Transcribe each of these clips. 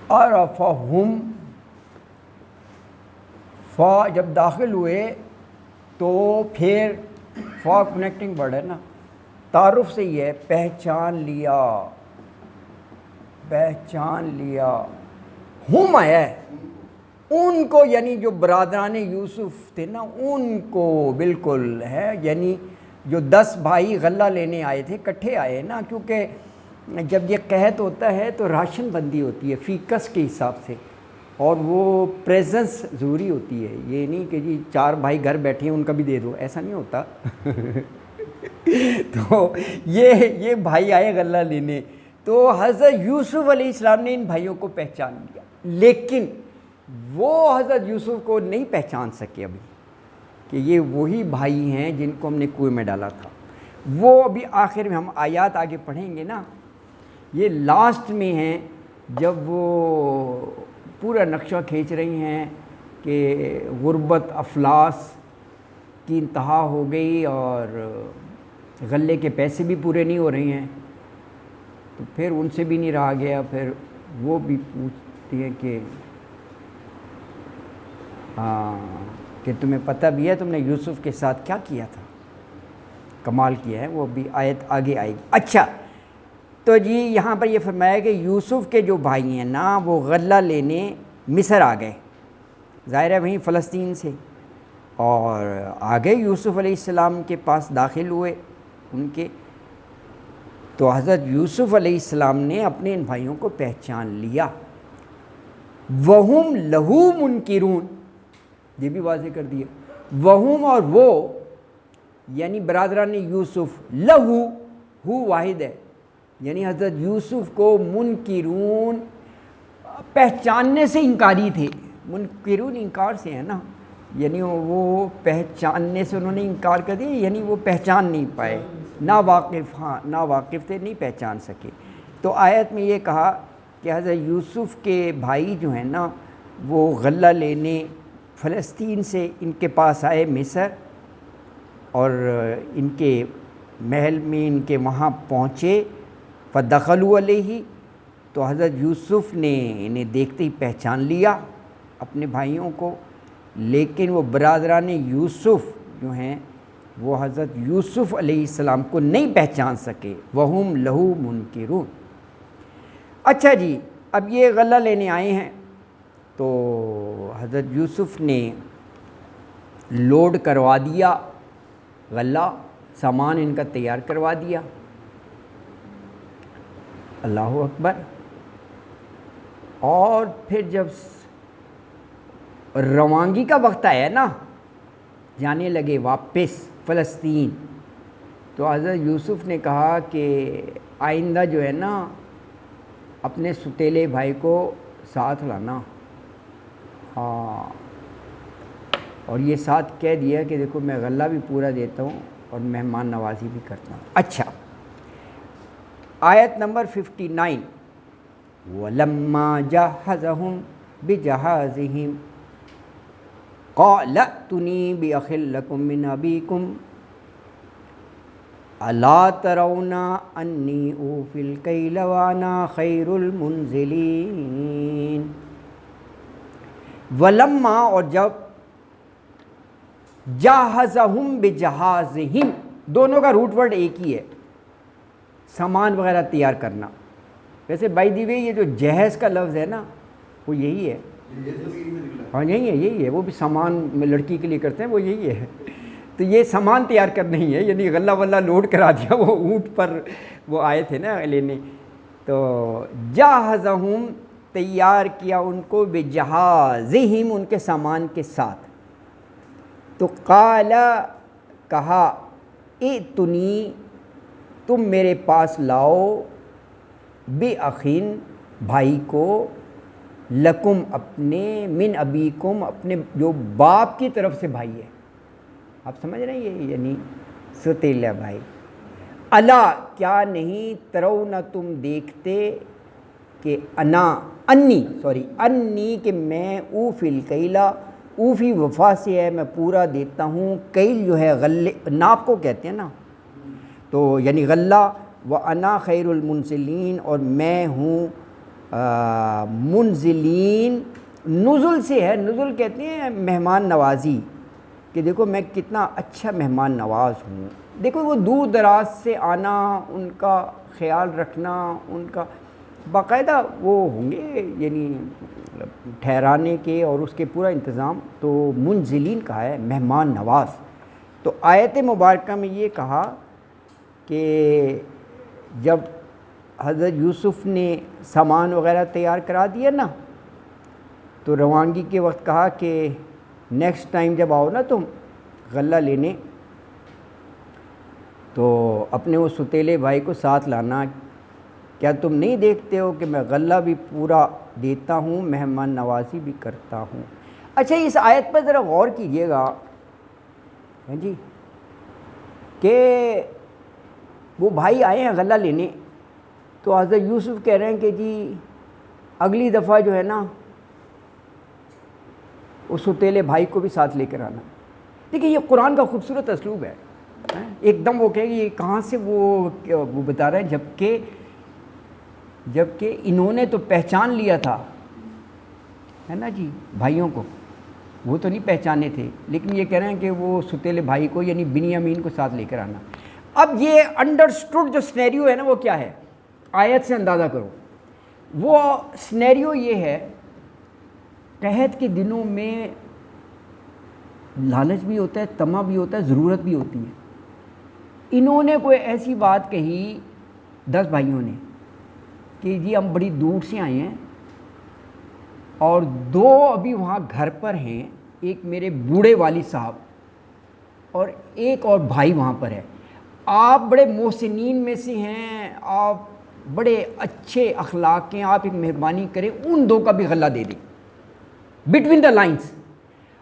فعرفہم، فا جب داخل ہوئے تو پھر فا کنیکٹنگ ورڈ ہے نا، تعارف سے یہ ہے پہچان لیا، پہچان لیا، ہم آیا ہے ان کو، یعنی جو برادران یوسف تھے نا ان کو بالکل ہے، یعنی جو 10 بھائی غلہ لینے آئے تھے کٹھے آئے نا، کیونکہ جب یہ قحط ہوتا ہے تو راشن بندی ہوتی ہے فیکس کے حساب سے، اور وہ پریزنس ضروری ہوتی ہے، یہ نہیں کہ جی 4 بھائی گھر بیٹھے ہیں ان کا بھی دے دو، ایسا نہیں ہوتا تو یہ بھائی آئے غلہ لینے، تو حضرت یوسف علیہ السلام نے ان بھائیوں کو پہچان لیا، لیکن وہ حضرت یوسف کو نہیں پہچان سکے ابھی کہ یہ وہی بھائی ہیں جن کو ہم نے کنویں میں ڈالا تھا۔ وہ ابھی آخر میں ہم آیات آگے پڑھیں گے نا، یہ لاسٹ میں ہیں جب وہ پورا نقشہ کھینچ رہی ہیں کہ غربت افلاس کی انتہا ہو گئی اور غلے کے پیسے بھی پورے نہیں ہو رہے ہیں، تو پھر ان سے بھی نہیں رہا گیا، پھر وہ بھی پوچھتی ہیں کہ تمہیں پتہ بھی ہے تم نے یوسف کے ساتھ کیا کیا تھا، کمال کیا ہے، وہ بھی آیت آگے آئے گی۔ اچھا تو جی یہاں پر یہ فرمایا کہ یوسف کے جو بھائی ہیں نا وہ غلہ لینے مصر آ گئے، ظاہر ہے وہیں فلسطین سے، اور آگے یوسف علیہ السلام کے پاس داخل ہوئے ان کے، تو حضرت یوسف علیہ السلام نے اپنے ان بھائیوں کو پہچان لیا، وَهُمْ لَهُ مُنْكِرُونَ، یہ بھی واضح کر دیا، وَهُمْ اور وہ یعنی برادران یوسف، لہو ہو واحد ہے، یعنی حضرت یوسف کو منکرون پہچاننے سے انکاری تھے، منکرون انکار سے ہے نا، یعنی وہ پہچاننے سے انہوں نے انکار کر دیا، یعنی وہ پہچان نہیں پائے، ناواقف، ہاں ناواقف تھے، نہیں پہچان سکے۔ تو آیت میں یہ کہا کہ حضرت یوسف کے بھائی جو ہیں نا وہ غلہ لینے فلسطین سے ان کے پاس آئے مصر، اور ان کے محل میں ان کے وہاں پہنچے، فدخلوا علیہ، تو حضرت یوسف نے انہیں دیکھتے ہی پہچان لیا اپنے بھائیوں کو، لیکن وہ برادران یوسف جو ہیں وہ حضرت یوسف علیہ السلام کو نہیں پہچان سکے، وَهُمْ لَهُ مُنْكِرُونَ۔ اچھا جی اب یہ غلہ لینے آئے ہیں تو حضرت یوسف نے لوڈ کروا دیا غلہ، سامان ان کا تیار کروا دیا، اللہ اکبر، اور پھر جب روانگی کا وقت آیا نا، جانے لگے واپس فلسطین، تو حضرت یوسف نے کہا کہ آئندہ جو ہے نا اپنے ستیلے بھائی کو ساتھ لانا، ہاں، اور یہ ساتھ کہہ دیا کہ دیکھو میں غلہ بھی پورا دیتا ہوں اور مہمان نوازی بھی کرتا ہوں۔ اچھا آیت نمبر 59، وَلَمَّا جَهَّزَهُم بِجَهَازِهِمْ قَالَ ائْتُونِي بِأَخٍ لَكُم مِّنْ أَبِيكُمْ أَلَا تَرَوْنَ أَنِّي أُوفِي الْكَيْلَ وَأَنَا خَيْرُ الْمُنزِلِينَ۔ وَلَمَّا اور جب، جَهَّزَهُم بِجَهَازِهِمْ، دونوں کا روٹ ورڈ ایک ہی ہے، سامان وغیرہ تیار کرنا، ویسے بائی دی وے یہ جو جہیز کا لفظ ہے نا وہ یہی ہے، ہاں یہی ہے، وہ بھی سامان میں لڑکی کے لیے کرتے ہیں، وہ یہی ہے، تو یہ سامان تیار کرنا ہی ہے، یعنی غلہ واللہ لوڈ کرا دیا، وہ اونٹ پر وہ آئے تھے نا لینے، تو جہزہم تیار کیا ان کو، بجہازہم ان کے سامان کے ساتھ، تو قال کہا، ائتنی تم میرے پاس لاؤ، بِأَخٍ بھائی کو، لکم اپنے، من ابیکم اپنے جو باپ کی طرف سے بھائی ہے، آپ سمجھ رہے ہیں، یعنی ستیلا بھائی، الا کیا نہیں، ترون تم دیکھتے کہ انی کہ میں اوفی الکیلا، اوفی وفا سے ہے، میں پورا دیتا ہوں، کیل جو ہے غلے ناپ کو کہتے ہیں نا، تو یعنی غلہ وَأَنَا خَيْرُ الْمُنزِلِينَ، اور میں ہوں منزلین، نزل سے ہے، نزل کہتے ہیں مہمان نوازی، کہ دیکھو میں کتنا اچھا مہمان نواز ہوں. دیکھو وہ دور دراز سے آنا، ان کا خیال رکھنا، ان کا باقاعدہ وہ ہوں گے یعنی ٹھہرانے کے اور اس کے پورا انتظام، تو منزلین کہا ہے، مہمان نواز. تو آیت مبارکہ میں یہ کہا کہ جب حضرت یوسف نے سامان وغیرہ تیار کرا دیا نا، تو روانگی کے وقت کہا کہ نیکسٹ ٹائم جب آؤ نا تم غلہ لینے، تو اپنے وہ ستیلے بھائی کو ساتھ لانا. کیا تم نہیں دیکھتے ہو کہ میں غلہ بھی پورا دیتا ہوں، مہمان نوازی بھی کرتا ہوں. اچھا اس آیت پر ذرا غور کیجئے گا جی، کہ وہ بھائی آئے ہیں غلہ لینے، تو حضرت یوسف کہہ رہے ہیں کہ جی اگلی دفعہ جو ہے نا اس ستیلے بھائی کو بھی ساتھ لے کر آنا. دیکھیں یہ قرآن کا خوبصورت اسلوب ہے. ایک دم وہ کہے گی کہاں سے وہ بتا رہے ہیں، جبکہ انہوں نے تو پہچان لیا تھا ہے نا جی بھائیوں کو، وہ تو نہیں پہچانے تھے، لیکن یہ کہہ رہے ہیں کہ وہ ستیلے بھائی کو یعنی بنیامین کو ساتھ لے کر آنا. اب یہ انڈرسٹوڈ جو سنیریو ہے نا وہ کیا ہے، آیت سے اندازہ کرو. وہ سنیریو یہ ہے، قحط کے دنوں میں لالچ بھی ہوتا ہے، طمع بھی ہوتا ہے، ضرورت بھی ہوتی ہے. انہوں نے کوئی ایسی بات کہی 10 بھائیوں نے کہ جی ہم بڑی دور سے آئے ہیں اور 2 ابھی وہاں گھر پر ہیں، ایک میرے بوڑھے والد صاحب اور ایک اور بھائی وہاں پر ہے. آپ بڑے محسنین میں سے ہیں، آپ بڑے اچھے اخلاق کے ہیں، آپ ایک مہربانی کریں ان 2 کا بھی غلہ دے دیں بٹوین دا لائنز.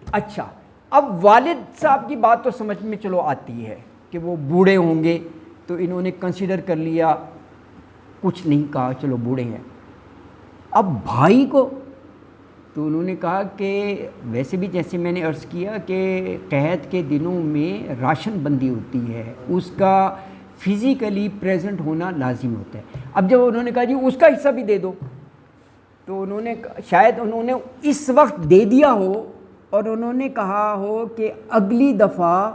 اچھا اب والد صاحب کی بات تو سمجھ میں چلو آتی ہے کہ وہ بوڑھے ہوں گے، تو انہوں نے کنسیڈر کر لیا، کچھ نہیں کہا، چلو بوڑھے ہیں. اب بھائی کو تو انہوں نے کہا کہ ویسے بھی جیسے میں نے عرض کیا کہ قحط کے دنوں میں راشن بندی ہوتی ہے، اس کا فزیکلی پریزنٹ ہونا لازم ہوتا ہے. اب جب انہوں نے کہا جی اس کا حصہ بھی دے دو، تو انہوں نے شاید انہوں نے اس وقت دے دیا ہو اور انہوں نے کہا ہو کہ اگلی دفعہ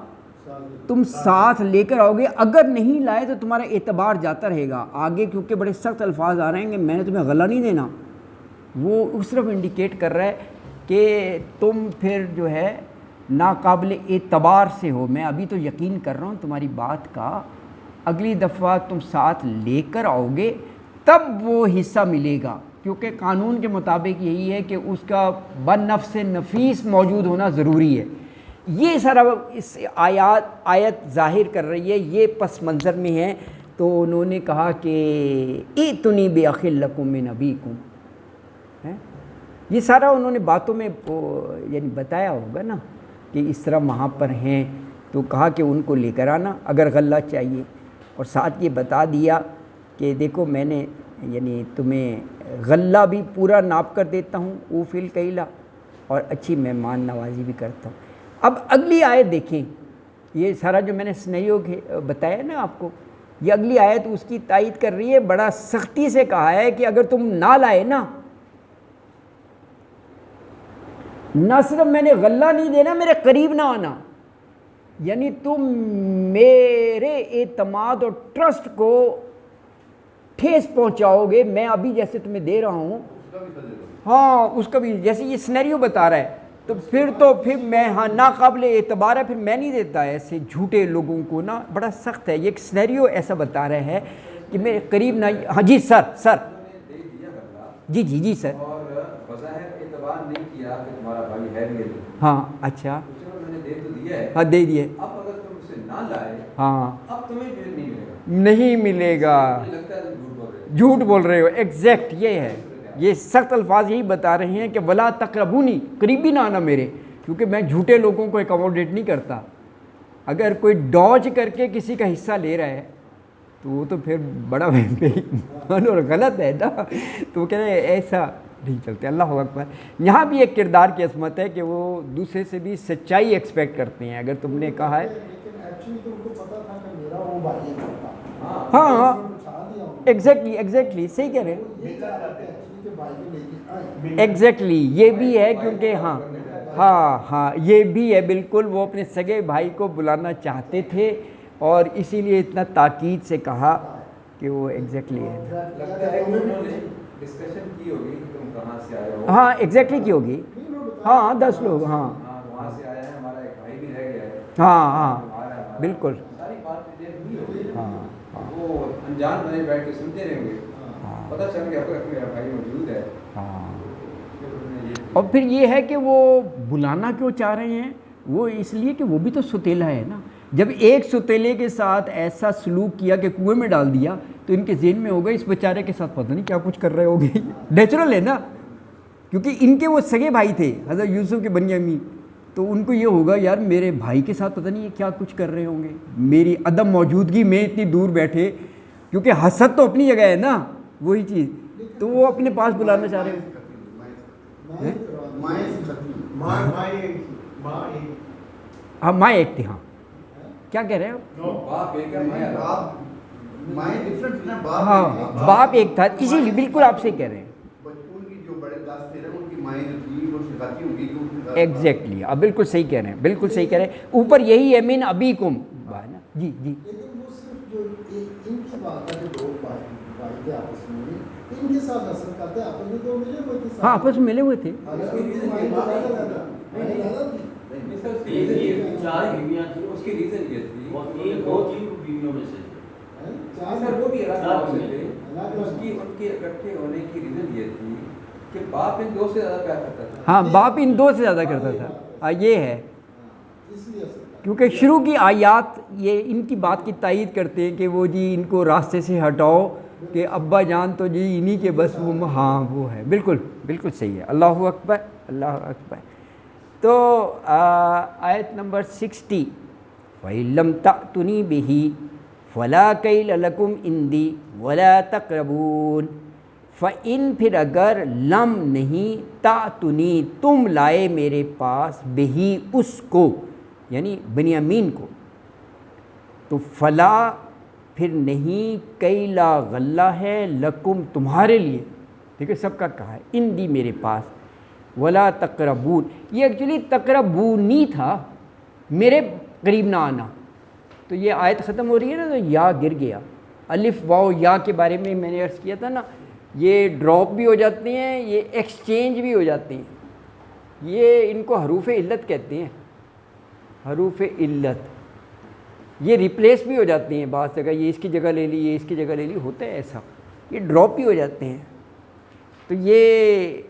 تم ساتھ لے کر آؤ گے، اگر نہیں لائے تو تمہارا اعتبار جاتا رہے گا آگے، کیونکہ بڑے سخت الفاظ آ رہے ہیں کہ میں نے تمہیں غلہ نہیں دینا. وہ اس طرف انڈیکیٹ کر رہا ہے کہ تم پھر جو ہے ناقابل اعتبار سے ہو، میں ابھی تو یقین کر رہا ہوں تمہاری بات کا، اگلی دفعہ تم ساتھ لے کر آؤ گے تب وہ حصہ ملے گا، کیونکہ قانون کے مطابق یہی ہے کہ اس کا بنفس نفیس موجود ہونا ضروری ہے. یہ سارا اس آیت ظاہر کر رہی ہے، یہ پس منظر میں ہے. تو انہوں نے کہا کہ ائتنی بأخ لکم من ابیکم، یہ سارا انہوں نے باتوں میں یعنی بتایا ہوگا نا کہ اس طرح وہاں پر ہیں، تو کہا کہ ان کو لے کر آنا اگر غلہ چاہیے، اور ساتھ یہ بتا دیا کہ دیکھو میں نے یعنی تمہیں غلہ بھی پورا ناپ کر دیتا ہوں، اوفی الکیلہ، اور اچھی مہمان نوازی بھی کرتا ہوں. اب اگلی آیت دیکھیں، یہ سارا جو میں نے سنیریو بتایا نا آپ کو، یہ اگلی آیت اس کی تائید کر رہی ہے. بڑا سختی سے کہا ہے کہ اگر تم نہ لائے نا، نہ صرف میں نے غلہ نہیں دینا، میرے قریب نہ آنا، یعنی تم میرے اعتماد اور ٹرسٹ کو ٹھیس پہنچاؤ گے. میں ابھی جیسے تمہیں دے رہا ہوں، ہاں اس کا بھی جیسے یہ سنیریو بتا رہا ہے، تو پھر میں ہاں ناقابل اعتبار ہے، پھر میں نہیں دیتا ایسے جھوٹے لوگوں کو نا. بڑا سخت ہے یہ ایک سنیریو، ایسا بتا رہا ہے کہ میرے قریب نہ. ہاں جی سر جی سر. نہیں کیا کہ تمہارا بھائی ہے بھی، ہاں اچھا میں نے دے تو دیا ہے، ہاں دے دیے، اب اگر تم اسے نہ لائے ہاں اب تمہیں نہیں ملے گا. جھوٹ بول رہے ہو، ایگزیکٹ یہ ہے. یہ سخت الفاظ یہی بتا رہے ہیں کہ ولا تقربونی، قریبی نہ آنا میرے، کیونکہ میں جھوٹے لوگوں کو اکاموڈیٹ نہیں کرتا. اگر کوئی ڈاج کر کے کسی کا حصہ لے رہا ہے تو وہ تو پھر بڑا اور غلط ہے نا. تو وہ کہہ رہے ہیں ایسا نہیں چلتے. اللہ اکبر. یہاں بھی ایک کردار کی عظمت ہے کہ وہ دوسرے سے بھی سچائی ایکسپیکٹ کرتے ہیں. اگر تم نے کہا ہے ہاں ایگزیکٹلی صحیح کہہ رہے ہیں، ایگزیکٹلی یہ بھی ہے کیونکہ ہاں یہ بھی ہے بالکل، وہ اپنے سگے بھائی کو بلانا چاہتے تھے اور اسی لیے اتنا تاکید سے کہا کہ وہ ایگزیکٹلی ہے. لگتا ہے کہ انہوں نے ڈسکشن کی ہوگی کہ تم کہاں سے آئے ہو. ہاں ایگزیکٹلی کی ہوگی، ہاں 10 لوگ، ہاں وہاں سے آیا ہے، ہمارا ایک بھائی بھی رہ گیا ہے. ہاں بالکل، ساری بات ہوئی ہوگی. ہاں وہ انجان بنے بیٹھ کے سنتے رہیں گے، پتہ چل گیا کہ میرا بھائی موجود ہے. اور پھر یہ ہے کہ وہ بلانا کیوں چاہ رہے ہیں، وہ اس لیے کہ وہ بھی تو ستیلا ہے نا. جب ایک ستیلے کے ساتھ ایسا سلوک کیا کہ کنویں میں ڈال دیا تو ان کے ذہن میں ہوگا اس بیچارے کے ساتھ پتہ نہیں کیا کچھ کر رہے ہوگے. نیچرل ہے نا، کیونکہ ان کے وہ سگے بھائی تھے حضرت یوسف کے بنیامین، تو ان کو یہ ہوگا یار میرے بھائی کے ساتھ پتہ نہیں یہ کیا کچھ کر رہے ہوں گے، میری عدم موجودگی میں اتنی دور بیٹھے، کیونکہ حسد تو اپنی جگہ ہے نا وہی چیز، تو وہ اپنے پاس بلانا چاہ رہے ہیں. ہاں ماں ایک تھی، ہاں کیا کہہ رہے ہیں باپ ایک ہے، مائیں ڈفرنٹ نا. ہاں باپ ایک تھا، اسی لیے بالکل آپ سے کہہ رہے ہیں. بچپن کی جو بڑے داس تھے نا ان کی مائیں جو تھی وہ سکھاتی ہوں گی کہ ایگزیکٹلی آپ بالکل صحیح کہہ رہے ہیں، بالکل صحیح کہہ رہے ہیں. اوپر یہی ہے من ابیکم، جی جی لیکن وہ صرف جو ان کی بات ہے جو لوگ بھائی تھے آپس میں ان کے ساتھ اثر کرتے ہیں، آپس میں تو ملے ہوئے تھے. ہاں آپس میں ملے ہوئے تھے. چار بیویاں تھیں، اس کی ریزن یہ تھی وہ بیویوں میں سے وہ بھی الگ سے تھے. اس کی ان کے اکٹھے ہونے کی ریزن یہ تھی کہ باپ ان دو سے زیادہ پیار کرتا تھا. ہاں باپ ان دو سے زیادہ کرتا تھا، یہ ہے کیونکہ شروع کی آیات یہ ان کی بات کی تائید کرتے ہیں کہ وہ جی ان کو راستے سے ہٹاؤ کہ ابا جان تو جی انہی کے بس وہ، ہاں وہ ہے بالکل بالکل صحیح ہے. اللہ اکبر اللہ اکبر. تو آیت نمبر 60 فَإِن لَمْ تَأْتُنِي بِهِ فَلَا كَيْلَ لَكُمْ عِنْدِي وَلَا تَقْرَبُونَ. فَإِن پھر اگر لم نہیں تَأْتُنِي تم لائے میرے پاس بہی اس کو یعنی بنیامین کو، تو فلا پھر نہیں کیلا غلہ ہے لکم تمہارے لیے، دیکھیں سب کا کہا ہے اندی میرے پاس، ولا تقربون یہ ایکچولی تقربونی تھا میرے قریب نہ آنا. تو یہ آیت ختم ہو رہی ہے نا تو یا گر گیا، الف واو یا کے بارے میں نے عرض کیا تھا نا، یہ ڈراپ بھی ہو جاتے ہیں، یہ ایکسچینج بھی ہو جاتے ہیں، یہ ان کو حروف علت کہتے ہیں. حروف علت یہ ریپلیس بھی ہو جاتی ہیں بعض جگہ، یہ اس کی جگہ لے لی یہ اس کی جگہ لے لی، ہوتا ہے ایسا، یہ ڈراپ بھی ہو جاتے ہیں. تو یہ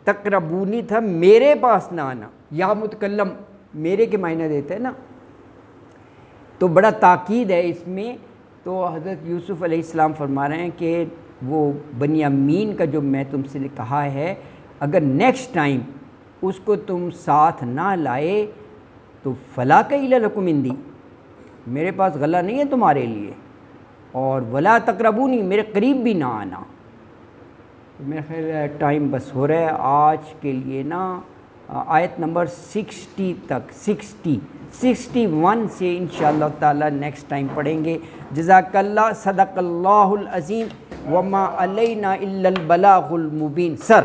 تقربونی تھا میرے پاس نہ آنا، یا متکلم میرے کے معنی دیتا ہے نا، تو بڑا تاکید ہے اس میں. تو حضرت یوسف علیہ السلام فرما رہے ہیں کہ وہ بنیامین کا جو میں تم سے کہا ہے اگر نیکسٹ ٹائم اس کو تم ساتھ نہ لائے تو فلا کیل لکم عندی میرے پاس غلہ نہیں ہے تمہارے لیے، اور ولا تقربونی میرے قریب بھی نہ آنا. میرا خیال ہے ٹائم بس ہو رہا ہے آج کے لیے نا. آیت نمبر 60 تک 61 سے انشاءاللہ تعالی نیکسٹ ٹائم پڑھیں گے. جزاک اللہ، صدق اللہ العظیم، وما علینا الا البلاغ المبین. سر